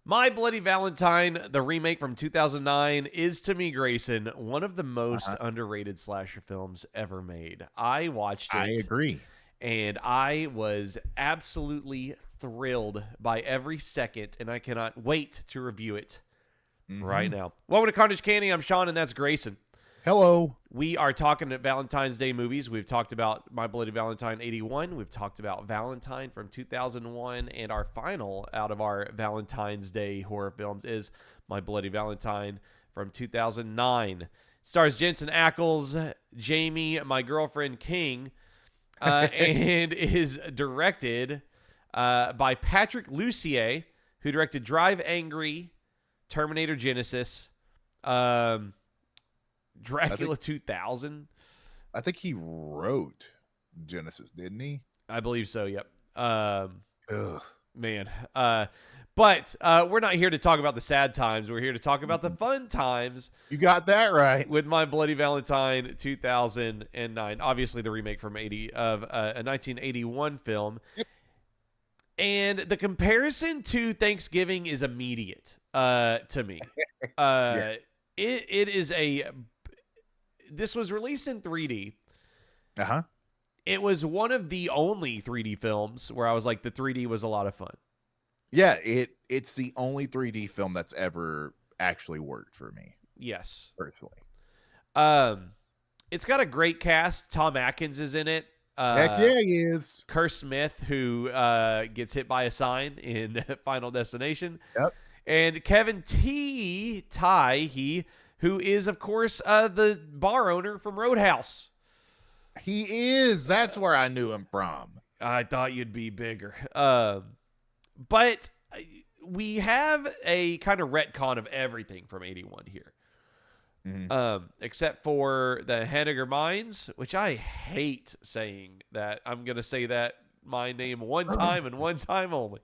My Bloody Valentine, the remake from 2009, is to me, Grayson, one of the most underrated slasher films ever made. I watched it. I agree. And I was absolutely thrilled by every second, and I cannot wait to review it right now. Welcome to Carnage Candy. I'm Shaun, and that's Grayson. Hello. We are talking at Valentine's Day movies. We've talked about My Bloody Valentine 81. We've talked about Valentine from 2001. And our final out of our Valentine's Day horror films is My Bloody Valentine from 2009. It stars Jensen Ackles, Jamie, my girlfriend King, and is directed by Patrick Lussier, who directed Drive Angry, Terminator Genesis, Dracula 2000. I think he wrote Genesis, didn't he? I believe so, yep. Ugh. Man. But we're not here to talk about the sad times. We're here to talk about the fun times. You got that right. With My Bloody Valentine 2009. Obviously the remake from a 1981 film. Yep. And the comparison to Thanksgiving is immediate to me. Yeah. It is this was released in 3D. Uh-huh. It was one of the only 3D films where I was like, the 3D was a lot of fun. Yeah, it's the only 3D film that's ever actually worked for me. Yes. Personally. It's got a great cast. Tom Atkins is in it. Heck yeah, he is. Kerr Smith, who gets hit by a sign in Final Destination. Yep. And Kevin Tighe, who is, of course, the bar owner from Roadhouse. He is. That's where I knew him from. I thought you'd be bigger. But we have a kind of retcon of everything from 81 here. Mm-hmm. Except for the Henniger Mines, which I hate saying that. I'm going to say that my name one time and one time only.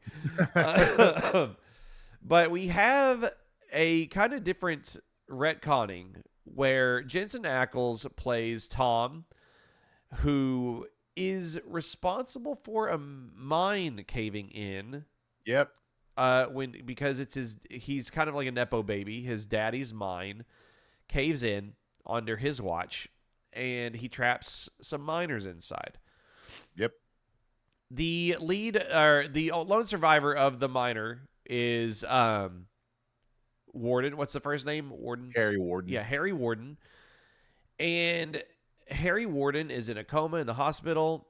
But we have a kind of different retconning where Jensen Ackles plays Tom, who is responsible for a mine caving in. Yep. Because he's kind of like a Nepo baby. His daddy's mine caves in under his watch, and he traps some miners inside. Yep. The lead, or the lone survivor of the miner is Warden. What's the first name? Warden? Harry Warden. Yeah, Harry Warden. And Harry Warden is in a coma in the hospital.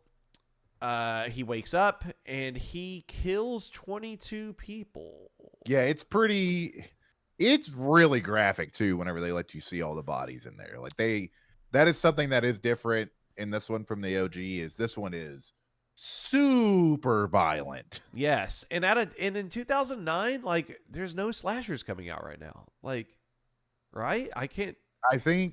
He wakes up and he kills 22 people. Yeah, it's really graphic too whenever they let you see all the bodies in there. Like that is something that is different in this one from the OG. Is this one is super violent. Yes. And in 2009, like, there's no slashers coming out right now. Like, right? I think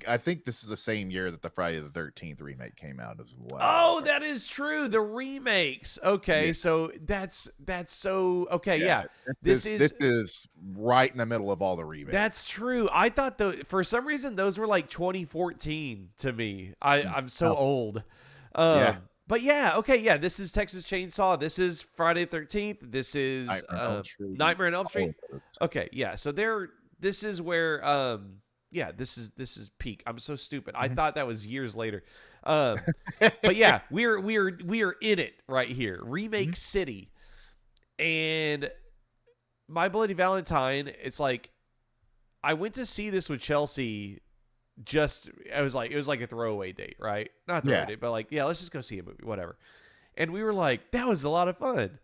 this is the same year that the Friday the 13th remake came out as well. Oh, that is true. The remakes. Okay, yeah. So that's so okay. Yeah, this is right in the middle of all the remakes. That's true. I thought for some reason those were like 2014 to me. I'm so old. Yeah. But yeah, okay, yeah. This is Texas Chainsaw. This is Friday the 13th. This is Nightmare on Elm Street. Okay, yeah. So this is where yeah, this is peak. I'm so stupid. I thought that was years later. But yeah, we're in it right here. Remake City. And My Bloody Valentine, it's like I went to see this with Chelsea. It was like a throwaway date, right? Not throwaway date, but like, yeah, let's just go see a movie, whatever. And we were like, that was a lot of fun.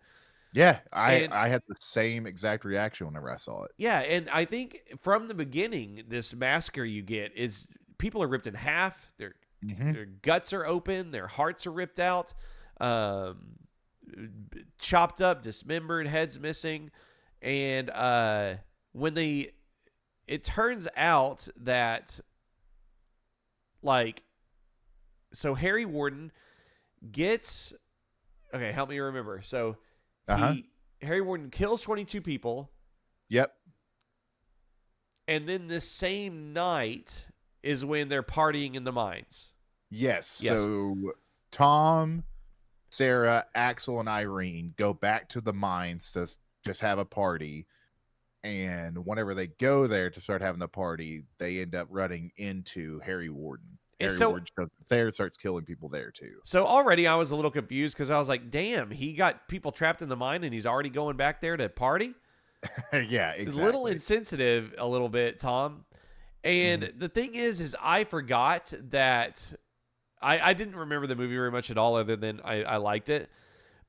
Yeah, I had the same exact reaction whenever I saw it. Yeah, and I think from the beginning, this massacre you get is people are ripped in half. Their guts are open. Their hearts are ripped out, chopped up, dismembered, heads missing. And it turns out that, like, so Harry Warden gets, okay, help me remember. So Harry Warden kills 22 people. Yep. And then this same night is when they're partying in the mines. Yes. So Tom, Sarah, Axel, and Irene go back to the mines to just have a party. And whenever they go there to start having the party, they end up running into Harry Warden. Harry Warden shows up there, starts killing people there too. So already I was a little confused because I was like, damn, he got people trapped in the mine and he's already going back there to party? Yeah, exactly. It's a little insensitive a little bit, Tom. And the thing is I forgot that I didn't remember the movie very much at all other than I liked it.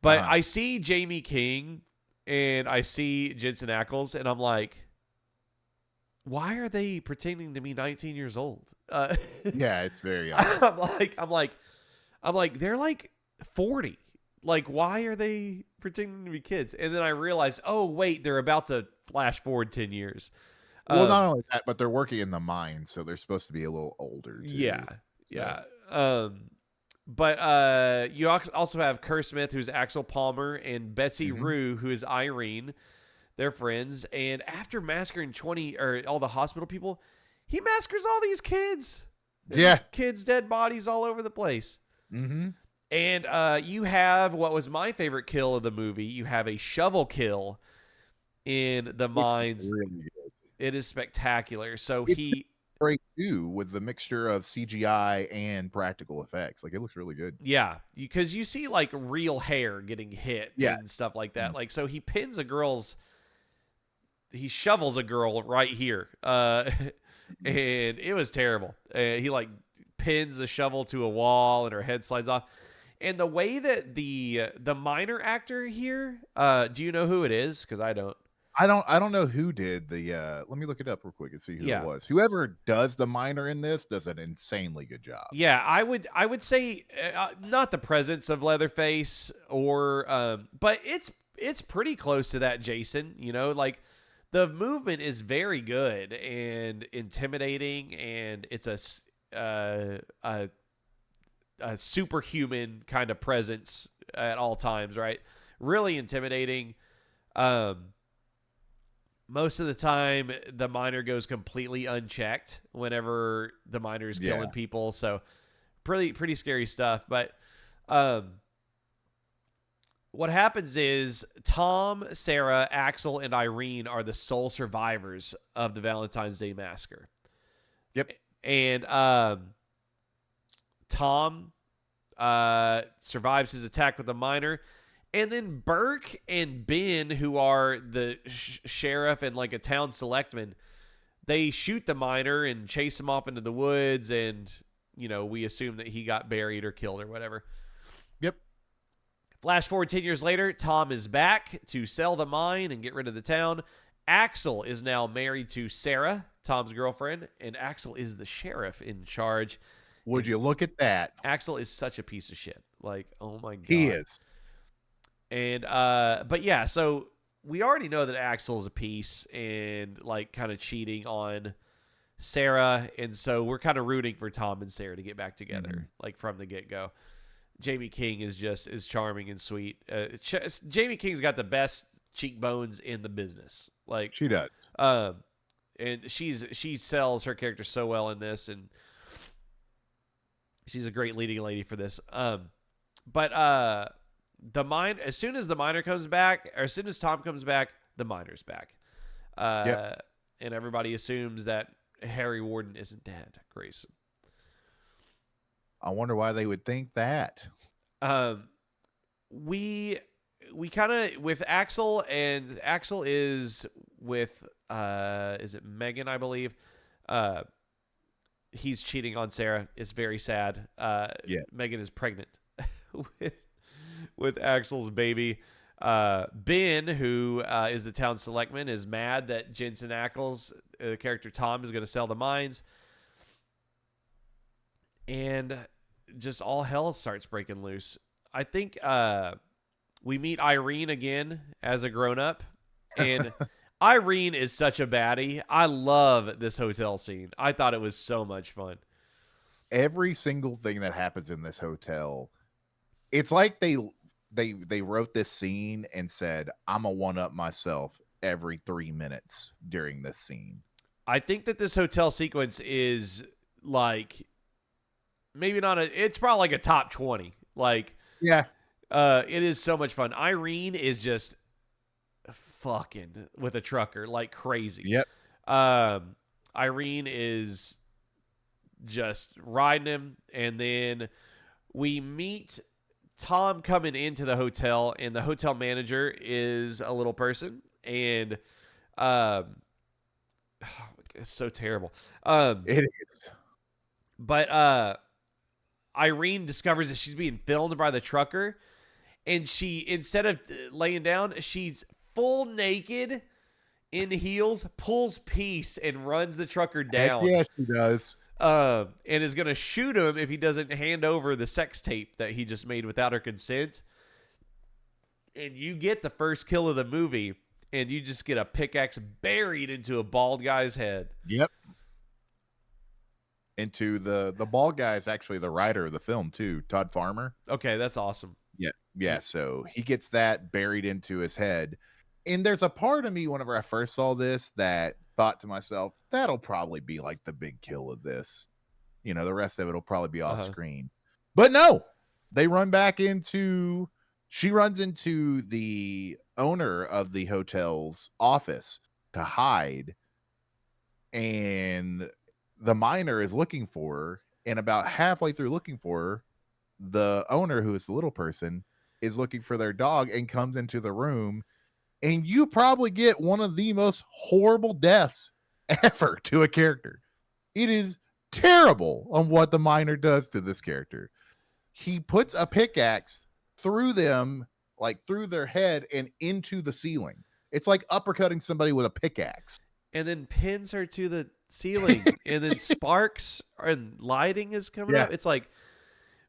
But I see Jamie King and I see Jensen Ackles and I'm like, why are they pretending to be 19 years old? Yeah, it's very odd. I'm like, they're like 40. Like, why are they pretending to be kids? And then I realized, oh, wait, they're about to flash forward 10 years. Well, not only that, but they're working in the mine, so they're supposed to be a little older, too. Yeah, yeah. But you also have Kerr Smith, who's Axel Palmer, and Betsy Rue, who is Irene. They're friends. And after massacring all the hospital people, he massacres all these kids. There's kids' dead bodies all over the place. Mm-hmm. And you have what was my favorite kill of the movie. You have a shovel kill in the mines. Really good. It is spectacular. So he great too with the mixture of CGI and practical effects. Like, it looks really good. Yeah, because you see like real hair getting hit and stuff like that. Like, so he shovels a girl right here, and it was terrible. He like pins the shovel to a wall and her head slides off. And the way that the minor actor here, do you know who it is? Because I don't. I don't know who did the let me look it up real quick and see who it was. Whoever does the minor in this does an insanely good job. Yeah, I would say not the presence of Leatherface but it's pretty close to that, Jason, you know, like the movement is very good and intimidating, and it's a superhuman kind of presence at all times, right? Really intimidating. Most of the time, the miner goes completely unchecked whenever the miner is killing people. So pretty scary stuff. But what happens is Tom, Sarah, Axel, and Irene are the sole survivors of the Valentine's Day massacre. Yep. And Tom survives his attack with the miner. And then Burke and Ben, who are the sheriff and like a town selectman, they shoot the miner and chase him off into the woods. And, you know, we assume that he got buried or killed or whatever. Yep. Flash forward 10 years later, Tom is back to sell the mine and get rid of the town. Axel is now married to Sarah, Tom's girlfriend, and Axel is the sheriff in charge. Would you look at that? Axel is such a piece of shit. Like, oh my God. He is. And but yeah, so we already know that Axel's a piece and like kind of cheating on Sarah, and so we're kind of rooting for Tom and Sarah to get back together, like from the get-go. Jamie King is charming and sweet. Jamie King's got the best cheekbones in the business. Like, she does. And she sells her character so well in this, and she's a great leading lady for this. But as soon as the miner comes back, or as soon as Tom comes back, the miner's back. And everybody assumes that Harry Warden isn't dead, Grayson. I wonder why they would think that. We kind of with Axel, and Axel is with is it Megan, I believe. He's cheating on Sarah. It's very sad. Megan is pregnant with Axel's baby. Ben, who is the town selectman, is mad that Jensen Ackles, the character Tom, is going to sell the mines. And just all hell starts breaking loose. I think we meet Irene again as a grown-up. And Irene is such a baddie. I love this hotel scene. I thought it was so much fun. Every single thing that happens in this hotel, it's like they wrote this scene and said, I'm going to one-up myself every 3 minutes during this scene. I think that this hotel sequence is like, maybe not it's probably like a top 20. Like, yeah, it is so much fun. Irene is just fucking with a trucker like crazy. Yep. Irene is just riding him, and then we meet Tom coming into the hotel, and the hotel manager is a little person, and it's so terrible. It is. But Irene discovers that she's being filmed by the trucker, and she, instead of laying down, she's full naked in heels, pulls piece, and runs the trucker down. Heck yeah, she does. And is going to shoot him if he doesn't hand over the sex tape that he just made without her consent. And you get the first kill of the movie, and you just get a pickaxe buried into a bald guy's head. Yep. Into the bald guy is actually the writer of the film too, Todd Farmer. Okay, that's awesome. Yeah. So he gets that buried into his head, and there's a part of me whenever I first saw this that thought to myself, that'll probably be like the big kill of this. The rest of it will probably be off screen. But no, they run back into. She runs into the owner of the hotel's office to hide, and the miner is looking for her, and about halfway through looking for her, the owner, who is the little person, is looking for their dog and comes into the room, and you probably get one of the most horrible deaths ever to a character. It is terrible on what the miner does to this character. He puts a pickaxe through them, like through their head and into the ceiling. It's like uppercutting somebody with a pickaxe. And then pins her to the ceiling, and then sparks and lighting is coming up. It's like,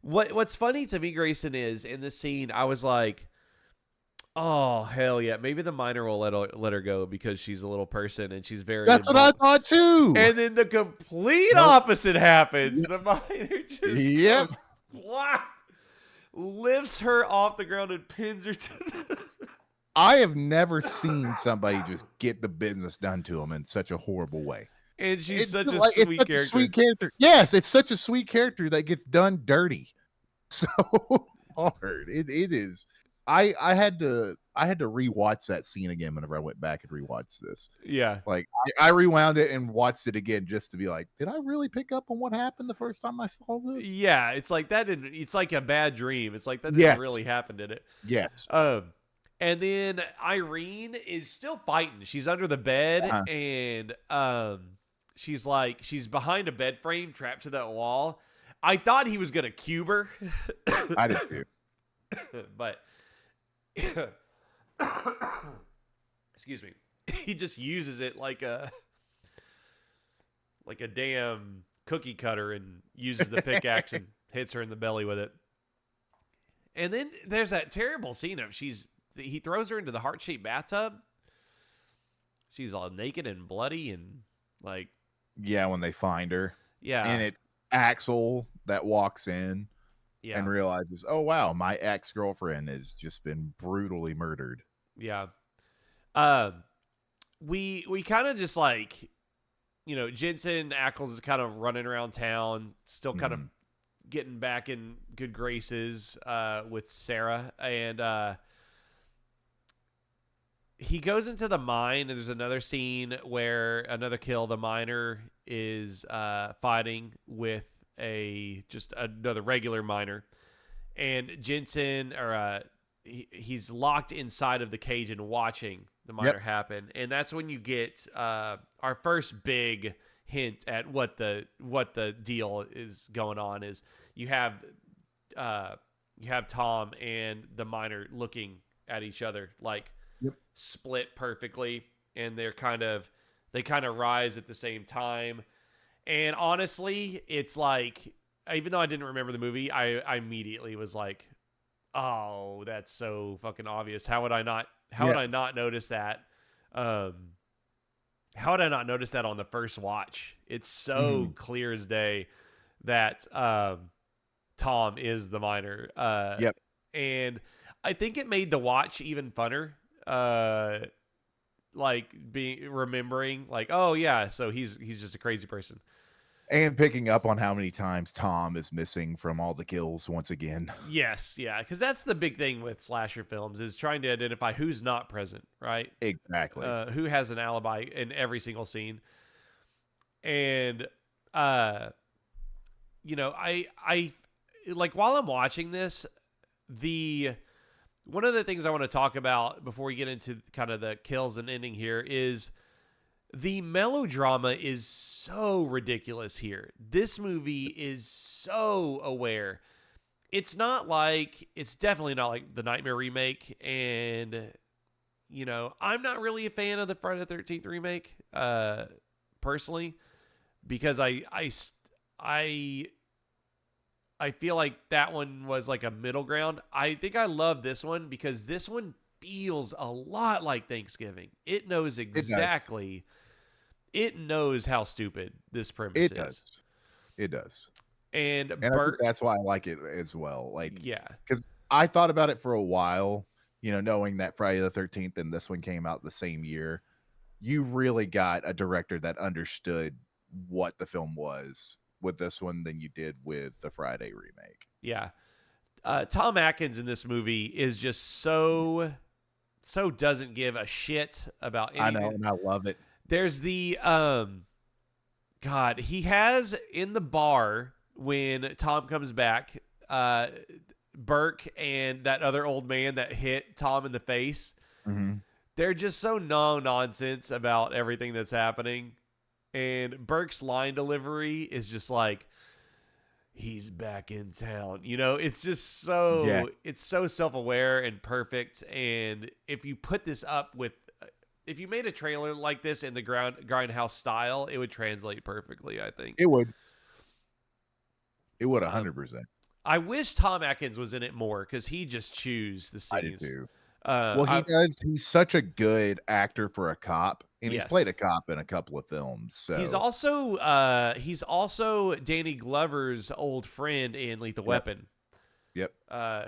what's funny to me, Grayson, is in this scene, I was like, oh, hell yeah. Maybe the miner will let her go because she's a little person and she's very That's involved. What I thought too. And then the complete opposite happens. The miner just goes, what? Lifts her off the ground and pins her to the... I have never seen somebody just get the business done to them in such a horrible way. And she's such a sweet character. Sweet character. Yes, it's such a sweet character that gets done dirty so hard. It is. I had to rewatch that scene again whenever I went back and rewatched this. Yeah. Like I rewound it and watched it again just to be like, did I really pick up on what happened the first time I saw this? Yeah, it's like that didn't. It's like a bad dream. It's like that didn't really happen, did it? Yes. And then Irene is still fighting. She's under the bed, and she's behind a bed frame, trapped to that wall. I thought he was gonna cube her. I did too. But excuse me, he just uses it like a damn cookie cutter and uses the pickaxe and hits her in the belly with it. And then there's that terrible scene of he throws her into the heart-shaped bathtub. She's all naked and bloody and like... Yeah, when they find her. Yeah. And it's Axel that walks in and realizes, oh, wow, my ex-girlfriend has just been brutally murdered. Yeah. We kind of just like, Jensen Ackles is kind of running around town, still kind of getting back in good graces with Sarah. And... he goes into the mine, and there's another scene where another kill. The miner is fighting with just another regular miner, and Jensen he's locked inside of the cage and watching the miner happen. And that's when you get our first big hint at what the deal is going on. Is you have Tom and the miner looking at each other like. Split perfectly, and they kind of rise at the same time. And honestly, it's like, even though I didn't remember the movie, I immediately was like, oh, that's so fucking obvious. How would I not notice that? How would I not notice that on the first watch? It's so clear as day that Tom is the miner. And I think it made the watch even funner. Like remembering like, oh yeah, so he's just a crazy person. And picking up on how many times Tom is missing from all the kills once again. Yes, yeah, because that's the big thing with slasher films is trying to identify who's not present, right? Exactly. Who has an alibi in every single scene. And uh I like while I'm watching this, the one of the things I want to talk about before we get into kind of the kills and ending here is the melodrama is so ridiculous here. This movie is so aware. It's definitely not like the Nightmare remake. And, I'm not really a fan of the Friday the 13th remake, personally, because I feel like that one was like a middle ground. I think I love this one because this one feels a lot like Thanksgiving. It knows exactly. It knows how stupid this premise is. It does. And I think that's why I like it as well. Like, yeah, because I thought about it for a while, knowing that Friday the 13th and this one came out the same year. You really got a director that understood what the film was with this one than you did with the Friday remake. Yeah. Tom Atkins in this movie is just so doesn't give a shit about anything. I know, and I love it. There's the God, he has in the bar when Tom comes back, Burke and that other old man that hit Tom in the face. Mm-hmm. They're just so no nonsense about everything that's happening. And Burke's line delivery is just like, he's back in town. It's just so, It's so self-aware and perfect. And if you put this up with, if you made a trailer like this in the Grindhouse style, it would translate perfectly, I think. It would. It would 100%. I wish Tom Atkins was in it more because he just chews the scenes. I do too. Well, he does. He's such a good actor for a cop, and he's played a cop in a couple of films. So he's also Danny Glover's old friend in Lethal Weapon. Yep.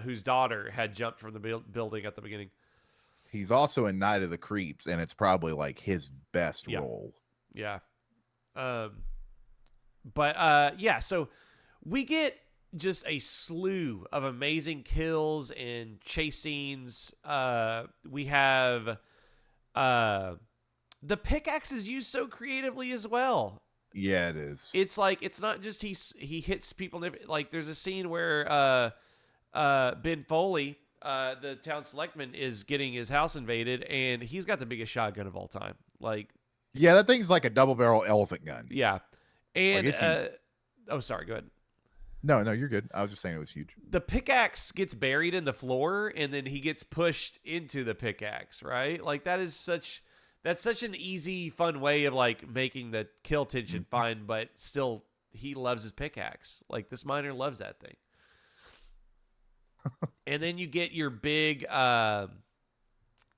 Whose daughter had jumped from the building at the beginning. He's also in Night of the Creeps, and it's probably like his best role. Yeah. So we get just a slew of amazing kills and chase scenes. We have the pickaxe is used so creatively as well. Yeah, it is. It's like, it's not just he hits people. Like there's a scene where Ben Foley, the town selectman, is getting his house invaded, and he's got the biggest shotgun of all time. Like, yeah, that thing's like a double barrel elephant gun. Yeah. And sorry, go ahead. No, you're good. I was just saying it was huge. The pickaxe gets buried in the floor, and then he gets pushed into the pickaxe, right? Like that's such an easy, fun way of like making the kill tension fine, but still he loves his pickaxe. Like this miner loves that thing. And then you get your big a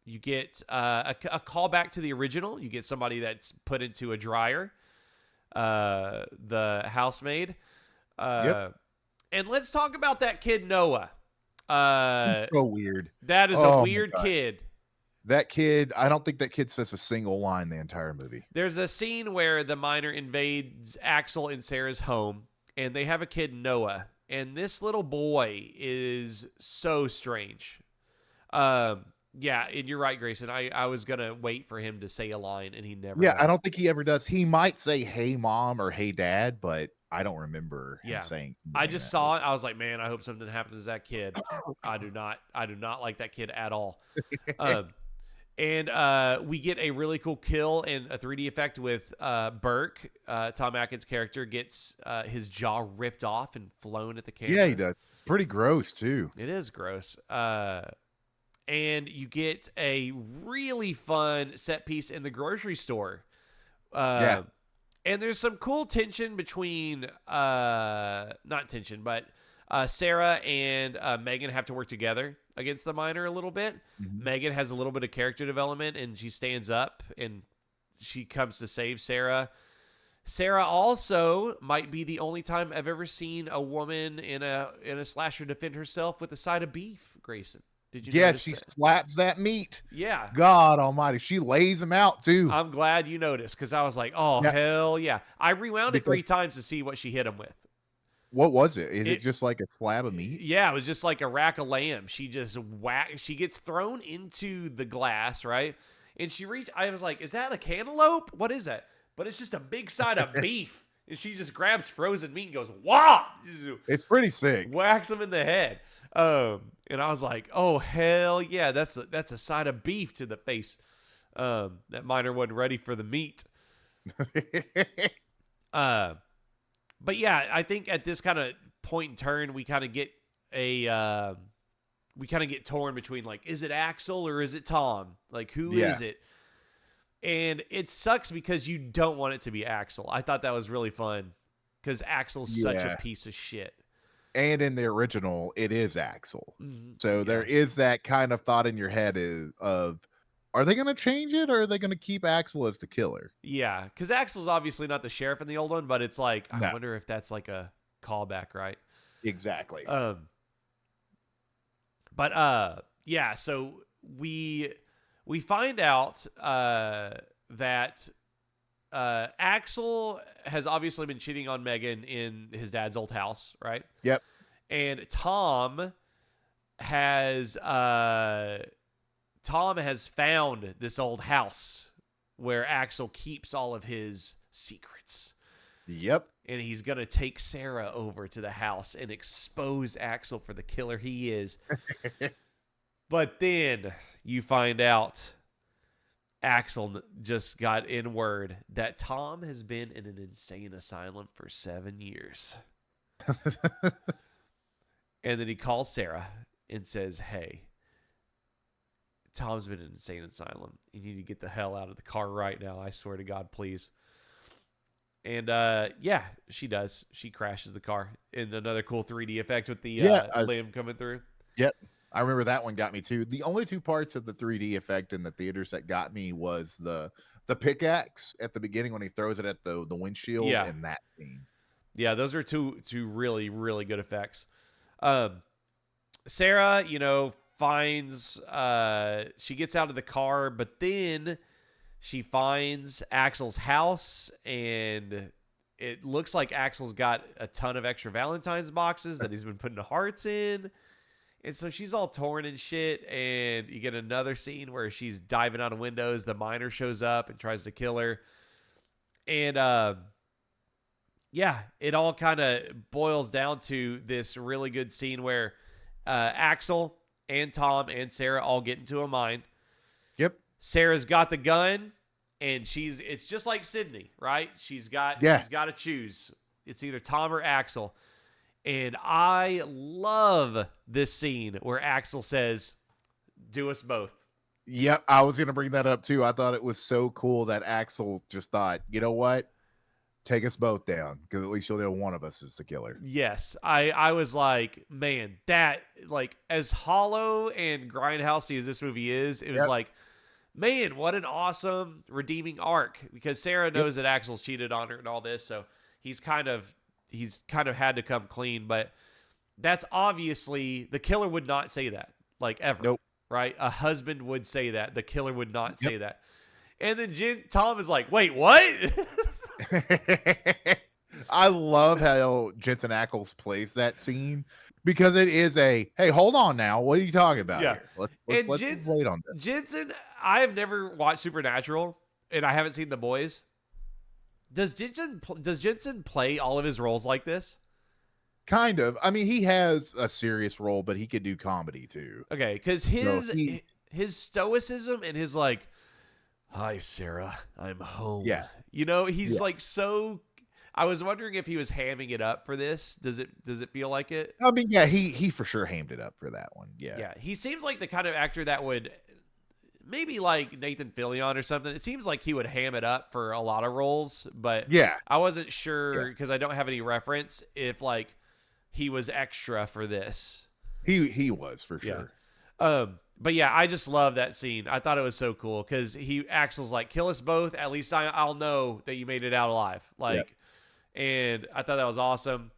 callback to the original. You get somebody that's put into a dryer, the housemaid. And let's talk about that kid Noah. So weird. That is a weird kid. That kid, I don't think that kid says a single line the entire movie. There's a scene where the miner invades Axel and Sarah's home, and they have a kid, Noah. And this little boy is so strange. Yeah, and you're right, Grayson. I was going to wait for him to say a line, and he never does. I don't think he ever does. He might say, hey, mom, or hey, dad, but I don't remember him saying. I just saw it. I was like, man, I hope something happens to that kid. I do not like that kid at all. And we get a really cool kill and a 3D effect with Burke. Tom Atkins' character gets his jaw ripped off and flown at the camera. Yeah, he does. It's pretty gross, too. It is gross. And you get a really fun set piece in the grocery store. And there's some cool tension between, not tension, but Sarah and Megan have to work together against the miner a little bit. Mm-hmm. Megan has a little bit of character development, and she stands up and she comes to save Sarah. Sarah also might be the only time I've ever seen a woman in a slasher defend herself with a side of beef, Grayson. Did you Yes, notice she that? slaps that meat. Yeah. God almighty. She lays him out too. I'm glad you noticed because I was like, oh, Yeah, hell yeah. I rewound it 3 because times to see what she hit him with. what was it? Is it It, just like a slab of meat? yeah, it was just like a rack of lamb. She just she gets thrown into the glass, right? And I was like, is that a cantaloupe? What is that? But it's just a big side of beef. And she just grabs frozen meat and goes, wah! It's pretty sick. Whacks him in the head. And I was like, oh, hell yeah, that's a side of beef to the face. That miner wasn't ready for the meat. Uh, but yeah, I think at this kind of point in turn, we kind of get torn between like, is it Axel or is it Tom? Like, who is it? And it sucks because you don't want it to be Axel. I thought that was really fun because Axel's such a piece of shit. And in the original, it is Axel. Mm-hmm. So there is that kind of thought in your head of, are they going to change it or are they going to keep Axel as the killer? Yeah, because Axel's obviously not the sheriff in the old one, but it's like, No. I wonder if that's like a callback, right? Exactly. Yeah, so we find out that Axel has obviously been cheating on Megan in his dad's old house, right? Yep. And Tom has found this old house where Axel keeps all of his secrets. Yep. And he's going to take Sarah over to the house and expose Axel for the killer he is. But then you find out Axel just got in word that Tom has been in an insane asylum for 7 years. And then he calls Sarah and says, hey, Tom's been in an insane asylum. You need to get the hell out of the car right now. I swear to God, please. And yeah, she does. She crashes the car in another cool 3D effect with the limb coming through. Yep. I remember that one got me too. The only 2 parts of the 3D effect in the theaters that got me was the pickaxe at the beginning when he throws it at the windshield and that scene. Yeah, those are two really, really good effects. Sarah, finds she gets out of the car, but then she finds Axel's house, and it looks like Axel's got a ton of extra Valentine's boxes that he's been putting hearts in. And so she's all torn and shit, and you get another scene where she's diving out of windows. The miner shows up and tries to kill her. And yeah, it all kind of boils down to this really good scene where Axel and Tom and Sarah all get into a mine. Yep. Sarah's got the gun, and it's just like Sydney, right? She's got to choose. It's either Tom or Axel. And I love this scene where Axel says, do us both. Yep, I was going to bring that up too. I thought it was so cool that Axel just thought, you know what? Take us both down, because at least you'll know one of us is the killer. Yes, I was like, man, that, like, as hollow and grindhousey as this movie is, it was like, man, what an awesome redeeming arc, because Sarah knows that Axel's cheated on her and all this, so he's kind of had to come clean. But that's obviously, the killer would not say that, like, ever. Nope. Right? A husband would say that. The killer would not say that. And then Tom is like, wait, what? I love how Jensen Ackles plays that scene, because it is hey, hold on now. What are you talking about here? Let's wait on this. Jensen, I have never watched Supernatural, and I haven't seen The Boys. Does Jensen play all of his roles like this? Kind of. I mean, he has a serious role, but he could do comedy too. Okay, because his stoicism and his like, hi, Sarah, I'm home. Yeah. He's like so. I was wondering if he was hamming it up for this. Does it feel like it? I mean, yeah, he for sure hammed it up for that one. Yeah. Yeah. He seems like the kind of actor that would, maybe like Nathan Fillion or something. It seems like he would ham it up for a lot of roles, but yeah, I wasn't sure because I don't have any reference if like he was extra for this. He was for sure. But yeah, I just love that scene. I thought it was so cool because Axel's like, kill us both. At least I'll know that you made it out alive. Like, and I thought that was awesome.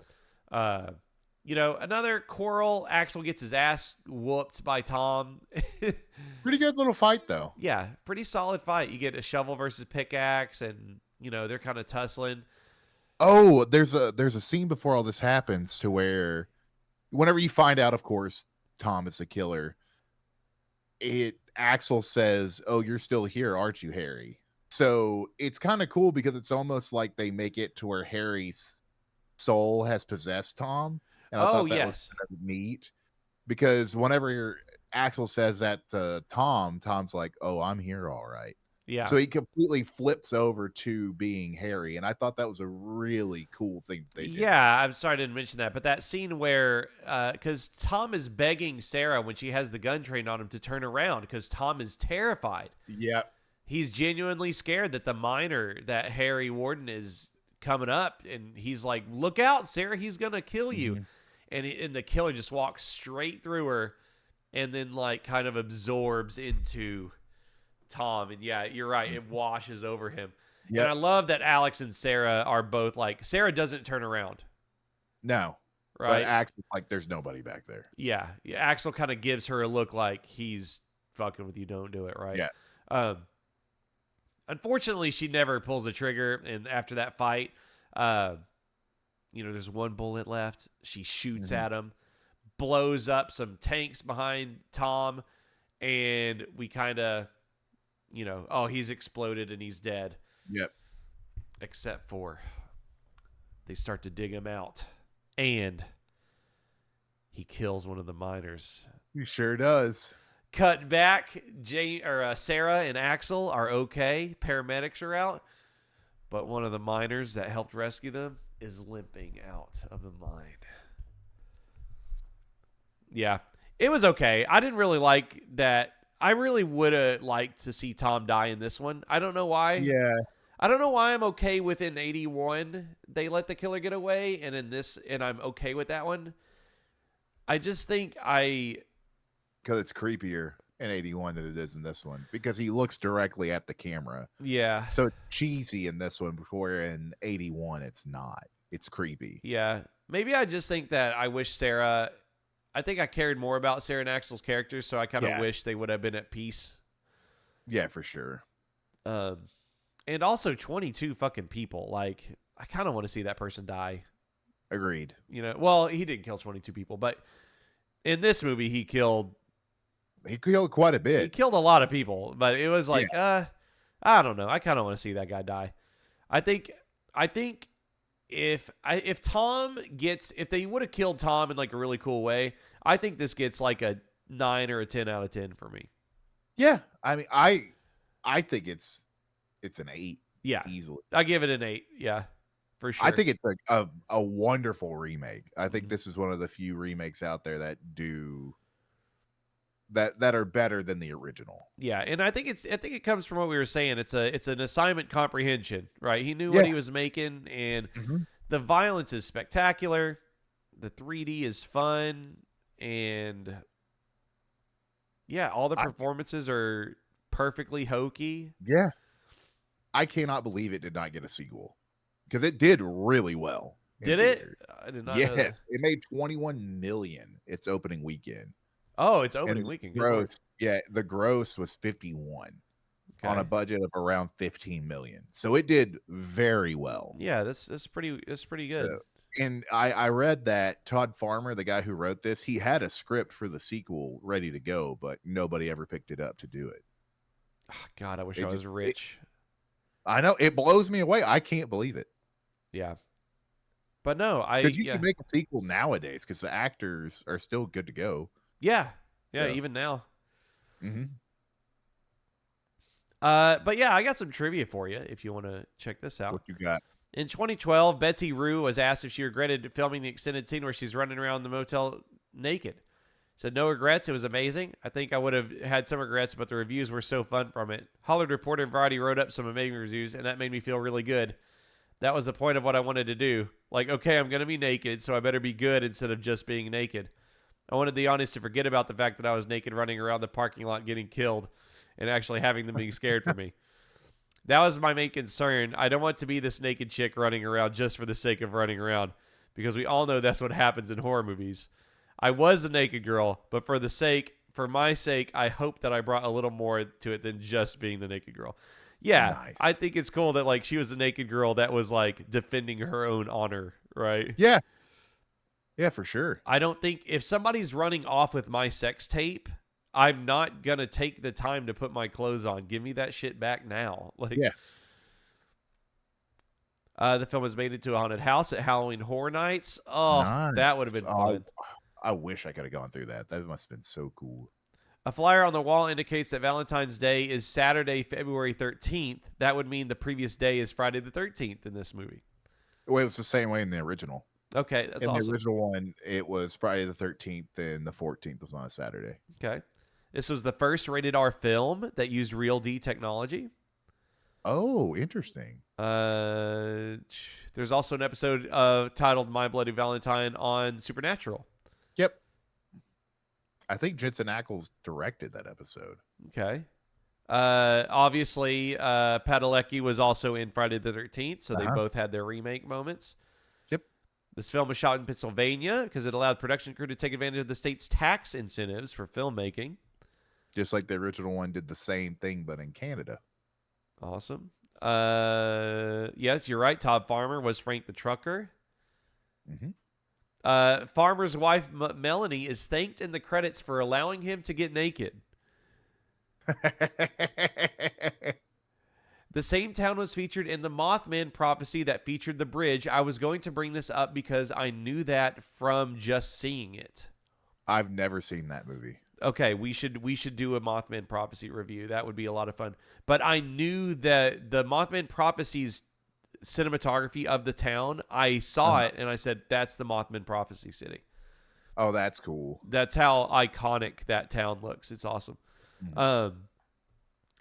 Another quarrel. Axel gets his ass whooped by Tom. Pretty good little fight, though. Yeah, pretty solid fight. You get a shovel versus pickaxe, and they're kind of tussling. Oh, there's a scene before all this happens to where, whenever you find out, of course, Tom is the killer, Axel says, "Oh, you're still here, aren't you, Harry?" So it's kind of cool because it's almost like they make it to where Harry's soul has possessed Tom, and I Oh, thought that was yes. kind of neat because whenever Axel says that to Tom, Tom's like, "Oh, I'm here, all right." Yeah. So he completely flips over to being Harry, and I thought that was a really cool thing they did. Yeah, I'm sorry I didn't mention that, but that scene where, because Tom is begging Sarah when she has the gun trained on him to turn around because Tom is terrified. Yeah. He's genuinely scared that the miner, that Harry Warden, is coming up, and he's like, "Look out, Sarah, he's gonna kill you." Mm-hmm. And the killer just walks straight through her, and then like kind of absorbs into Tom. And yeah, you're right, it washes over him. Yep. And I love that Alex and Sarah are both like, Sarah doesn't turn around. No. Right? But Axel's like, there's nobody back there. Yeah. Axel kind of gives her a look like he's fucking with you. Don't do it. Right. Yeah. Unfortunately, she never pulls the trigger. And after that fight, there's one bullet left. She shoots at him, blows up some tanks behind Tom. And we kind of, he's exploded and he's dead. Yep. Except for they start to dig him out. And he kills one of the miners. He sure does. Cut back, Sarah and Axel are okay. Paramedics are out. But one of the miners that helped rescue them is limping out of the mine. Yeah, it was okay. I didn't really like that. I really would have liked to see Tom die in this one. I don't know why. Yeah. I don't know why I'm okay with in 81 they let the killer get away, and in this, and I'm okay with that one. I just think because it's creepier in 81 than it is in this one because he looks directly at the camera. Yeah. So cheesy in this one, before in 81 it's not. It's creepy. Yeah. Maybe I just think that I wish Sarah. I think I cared more about Sarah and Axel's characters, so I kind of wish they would have been at peace. Yeah, for sure. And also 22 fucking people. Like, I kind of want to see that person die. Agreed. Well, he didn't kill 22 people, but in this movie, he killed quite a bit. He killed a lot of people, but it was like, I don't know. I kind of want to see that guy die. I think if they would have killed Tom in like a really cool way, I think this gets like a 9 or a 10 out of 10 for me. Yeah. I mean, I think it's an 8. Yeah. Easily. I give it an 8. Yeah. For sure. I think it's a wonderful remake. I think this is one of the few remakes out there that do that are better than the original. Yeah, and I think it comes from what we were saying. It's an assignment comprehension, right? He knew what he was making, and the violence is spectacular. The 3D is fun, and all the performances are perfectly hokey. Yeah. I cannot believe it did not get a sequel because it did really well. Did it? I did not know that. It made 21 million its opening weekend. Oh, it's opening weekend. Gross. Yeah, the gross was 51 on a budget of around 15 million. So it did very well. Yeah, that's pretty good. And I read that Todd Farmer, the guy who wrote this, he had a script for the sequel ready to go, but nobody ever picked it up to do it. Oh, God, I wish I was rich. I know, it blows me away. I can't believe it. Yeah. But no, because you can make a sequel nowadays because the actors are still good to go. Yeah, even now. Mm-hmm. But yeah, I got some trivia for you if you want to check this out. What you got? In 2012, Betsy Rue was asked if she regretted filming the extended scene where she's running around the motel naked. Said no regrets. It was amazing. I think I would have had some regrets, but the reviews were so fun from it. Hollywood Reporter and Variety wrote up some amazing reviews, and that made me feel really good. That was the point of what I wanted to do. Like, okay, I'm going to be naked, so I better be good instead of just being naked. I wanted the audience to forget about the fact that I was naked running around the parking lot getting killed and actually having them being scared for me. That was my main concern. I don't want to be this naked chick running around just for the sake of running around. because we all know that's what happens in horror movies. I was the naked girl, but for my sake, I hope that I brought a little more to it than just being the naked girl. Yeah, Nice. I think it's cool that like she was a naked girl that was like defending her own honor, right? Yeah. Yeah, for sure. I don't think if somebody's running off with my sex tape, I'm not gonna take the time to put my clothes on. Give me that shit back now. Like, Yeah. The film was made into a haunted house at Halloween Horror Nights. Oh, Nice. that would have been fun. I wish I could have gone through that. That must have been so cool. A flyer on the wall indicates that Valentine's Day is Saturday, February 13th. That would mean the previous day is Friday the 13th in this movie. Well, it was the same way in the original. Okay, that's in awesome. In the original one, it was Friday the 13th, and the 14th was on a Saturday. Okay. This was the first rated R film that used Real D technology. Oh, interesting. There's also an episode titled My Bloody Valentine on Supernatural. Yep. I think Jensen Ackles directed that episode. Okay. Obviously, Padalecki was also in Friday the 13th, so they both had their remake moments. Yep. This film was shot in Pennsylvania because it allowed production crew to take advantage of the state's tax incentives for filmmaking. Just like the original one did the same thing, but in Canada. Awesome. Yes, you're right. Todd Farmer was Frank the Trucker. Mm-hmm. Farmer's wife, Melanie, is thanked in the credits for allowing him to get naked. The same town was featured in the Mothman prophecy that featured the bridge. I was going to bring this up because I knew that from just seeing it. I've never seen that movie. Okay, we should do a Mothman prophecy review. That would be a lot of fun. But I knew that the Mothman prophecy's cinematography of the town, I saw it and I said, that's the Mothman prophecy city. Oh, that's cool. That's how iconic that town looks. It's awesome. Mm-hmm.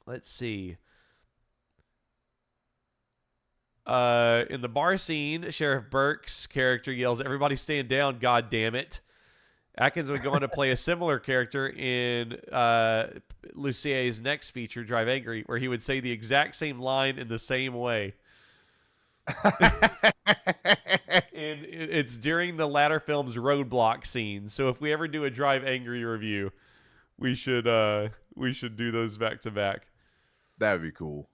Let's see. In the bar scene, Sheriff Burke's character yells, "Everybody stand down, god damn it." Atkins would go on to play a similar character in Lucier's next feature, Drive Angry, where he would say the exact same line in the same way. And it's during the latter film's roadblock scene. So if we ever do a Drive Angry review, we should do those back to back. That would be cool.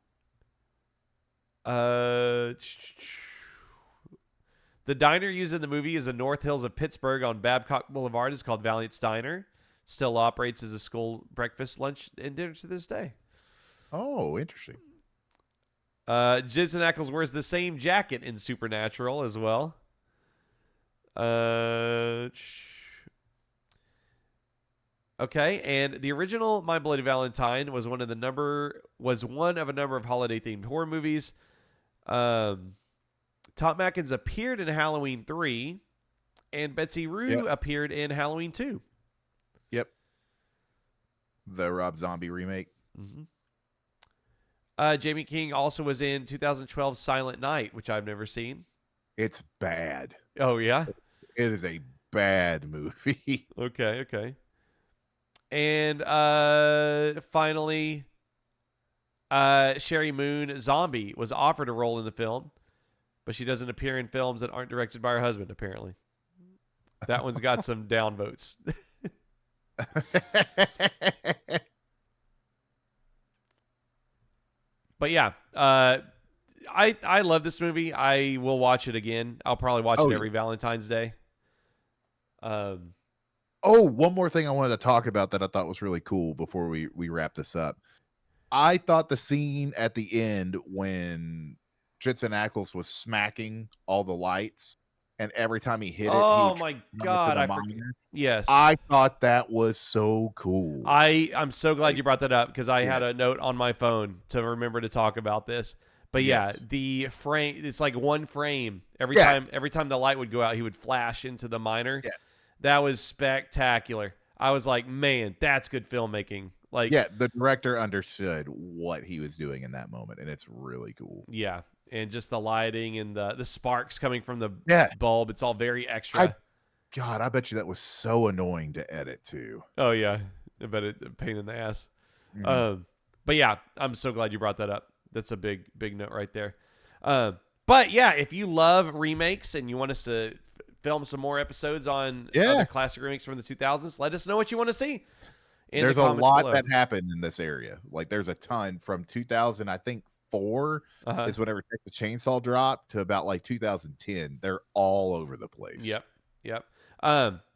The diner used in the movie is the North Hills of Pittsburgh on Babcock Boulevard. It's called Valiant's Diner. Still operates as a school breakfast, lunch, and dinner to this day. Oh, interesting. Jensen Ackles wears the same jacket in Supernatural as well. Okay, and the original My Bloody Valentine was one of a number of holiday themed horror movies. Tom Atkins appeared in Halloween 3, and Betsy Rue appeared in Halloween 2. Yep. The Rob Zombie remake. Mm-hmm. Jamie King also was in 2012 Silent Night, which I've never seen. It's bad. Oh, yeah? It is a bad movie. Okay. And finally, Sherry Moon Zombie was offered a role in the film, but she doesn't appear in films that aren't directed by her husband, apparently. That one's got some downvotes. But yeah, I love this movie. I will watch it again. I'll probably watch it every Valentine's Day. One more thing I wanted to talk about that I thought was really cool before we wrap this up. I thought the scene at the end when Jensen Ackles was smacking all the lights, and every time he hit it, oh my god! Yes, I thought that was so cool. I'm so glad you brought that up because I had a note on my phone to remember to talk about this. But yeah, the frame, it's like one frame every time the light would go out, he would flash into the minor. Yeah. That was spectacular. I was like, man, that's good filmmaking. Like, yeah, the director understood what he was doing in that moment, and it's really cool. Yeah, and just the lighting and the sparks coming from the bulb, it's all very extra. I bet you that was so annoying to edit too. Oh yeah, I bet it a pain in the ass. Mm-hmm. But yeah, I'm so glad you brought that up. That's a big note right there. But yeah, if you love remakes and you want us to film some more episodes on Yeah. other classic remakes from the 2000s. Let us know what you want to see. There's a lot that happened in this area. Like there's a ton from 2000, I think 4 is whenever Texas Chainsaw dropped to about like 2010. They're all over the place. Yep.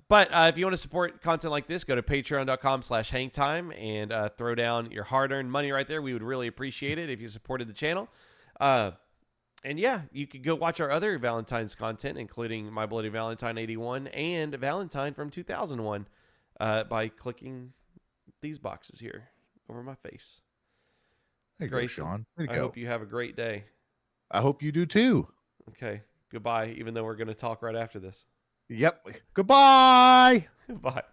But if you want to support content like this, go to patreon.com/hangtime and throw down your hard-earned money right there. We would really appreciate it if you supported the channel. And yeah, you could go watch our other Valentine's content, including My Bloody Valentine 81 and Valentine from 2001 by clicking these boxes here over my face. There you go, Sean. I hope you have a great day. I hope you do too. Okay. Goodbye, even though we're going to talk right after this. Yep. Goodbye. Bye.